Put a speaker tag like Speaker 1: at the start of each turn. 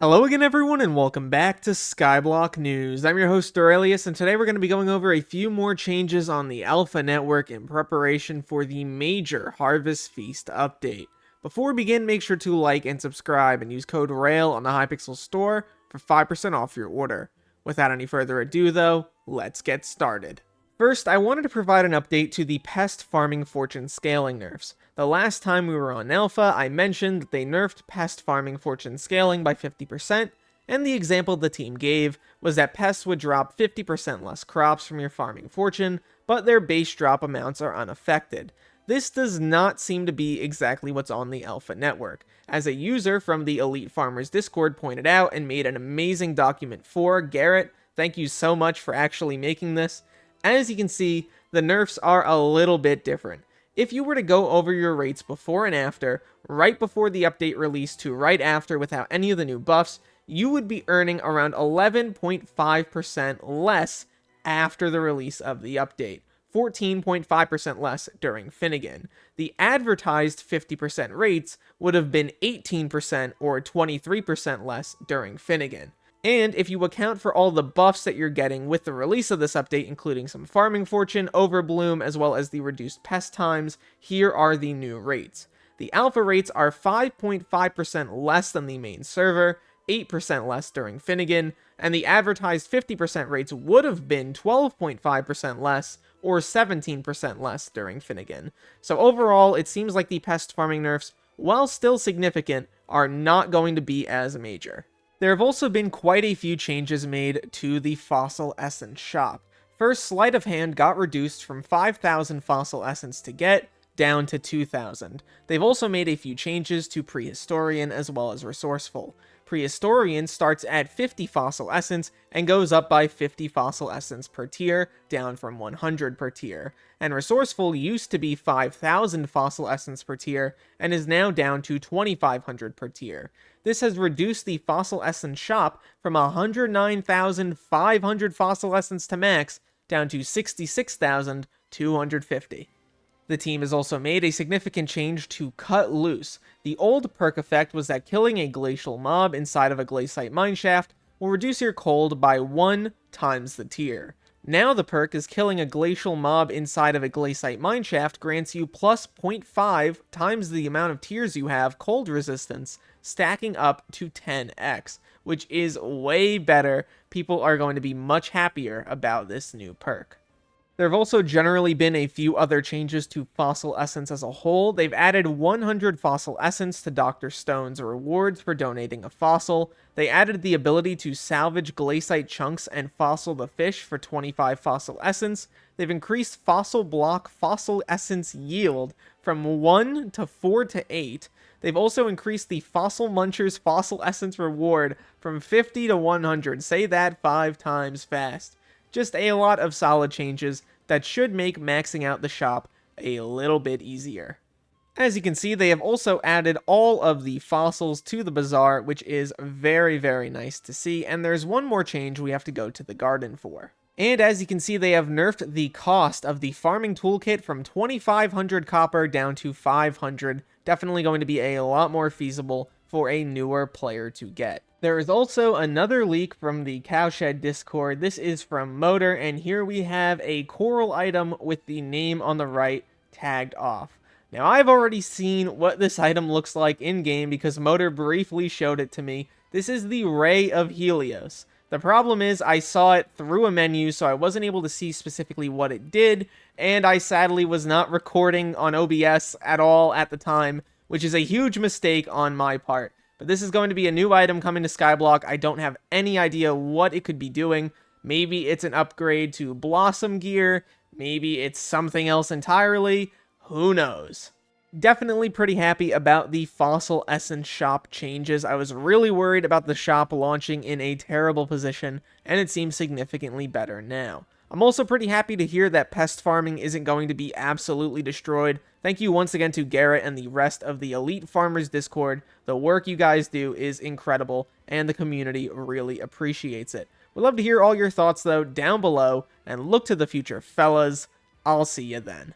Speaker 1: Hello again everyone and welcome back to Skyblock News. I'm your host Derailious and today we're going to be going over a few more changes on the Alpha Network in preparation for the major Harvest Feast update. Before we begin, make sure to like and subscribe and use code RAIL on the Hypixel store for 5% off your order. Without any further ado though, let's get started. First, I wanted to provide an update to the Pest Farming Fortune Scaling nerfs. The last time we were on Alpha, I mentioned that they nerfed Pest Farming Fortune Scaling by 50%, and the example the team gave was that pests would drop 50% less crops from your farming fortune, but their base drop amounts are unaffected. This does not seem to be exactly what's on the Alpha network. As a user from the Elite Farmers Discord pointed out and made an amazing document for, Garrett, thank you so much for actually making this. As you can see, the nerfs are a little bit different. If you were to go over your rates before and after, right before the update release to right after without any of the new buffs, you would be earning around 11.5% less after the release of the update. 14.5% less during Finnegan. The advertised 50% rates would have been 18% or 23% less during Finnegan. And if you account for all the buffs that you're getting with the release of this update, including some farming fortune, overbloom, as well as the reduced pest times, here are the new rates. The alpha rates are 5.5% less than the main server, 8% less during Finnegan, and the advertised 50% rates would have been 12.5% less, or 17% less during Finnegan. So overall, it seems like the pest farming nerfs, while still significant, are not going to be as major. There have also been quite a few changes made to the Fossil Essence shop. First, Sleight of Hand got reduced from 5,000 Fossil Essence to get down to 2,000. They've also made a few changes to Prehistorian as well as Resourceful. Prehistorian starts at 50 Fossil Essence and goes up by 50 Fossil Essence per tier, down from 100 per tier. And Resourceful used to be 5,000 Fossil Essence per tier and is now down to 2,500 per tier. This has reduced the Fossil Essence shop from 109,500 Fossil Essence to max down to 66,250. The team has also made a significant change to Cut Loose. The old perk effect was that killing a glacial mob inside of a glaciate mineshaft will reduce your cold by 1 times the tier. Now the perk is killing a glacial mob inside of a glaciate mineshaft grants you plus 0.5 times the amount of tiers you have cold resistance, stacking up to 10x, which is way better. People are going to be much happier about this new perk. There have also generally been a few other changes to Fossil Essence as a whole. They've added 100 Fossil Essence to Dr. Stone's rewards for donating a fossil. They added the ability to salvage glaciate chunks and fossil the fish for 25 Fossil Essence. They've increased Fossil Block Fossil Essence yield from 1 to 4 to 8. They've also increased the Fossil Muncher's Fossil Essence reward from 50 to 100. Say that 5 times fast. Just a lot of solid changes that should make maxing out the shop a little bit easier. As you can see, they have also added all of the fossils to the bazaar, which is very, very nice to see, and there's one more change we have to go to the garden for. And as you can see, they have nerfed the cost of the farming toolkit from 2,500 copper down to 500. Definitely going to be a lot more feasible for a newer player to get. There is also another leak from the Cowshed Discord. This is from Motor, and here we have a coral item with the name on the right tagged off. Now, I've already seen what this item looks like in-game because Motor briefly showed it to me. This is the Ray of Helios. The problem is I saw it through a menu, so I wasn't able to see specifically what it did, and I sadly was not recording on OBS at all at the time, which is a huge mistake on my part. But this is going to be a new item coming to Skyblock. I don't have any idea what it could be doing. Maybe it's an upgrade to Blossom gear. Maybe it's something else entirely. Who knows? Definitely pretty happy about the Fossil Essence shop changes. I was really worried about the shop launching in a terrible position, and it seems significantly better now. I'm also pretty happy to hear that pest farming isn't going to be absolutely destroyed. Thank you once again to Garrett and the rest of the Elite Farmers Discord. The work you guys do is incredible, and the community really appreciates it. We'd love to hear all your thoughts, though, down below, and look to the future, fellas. I'll see you then.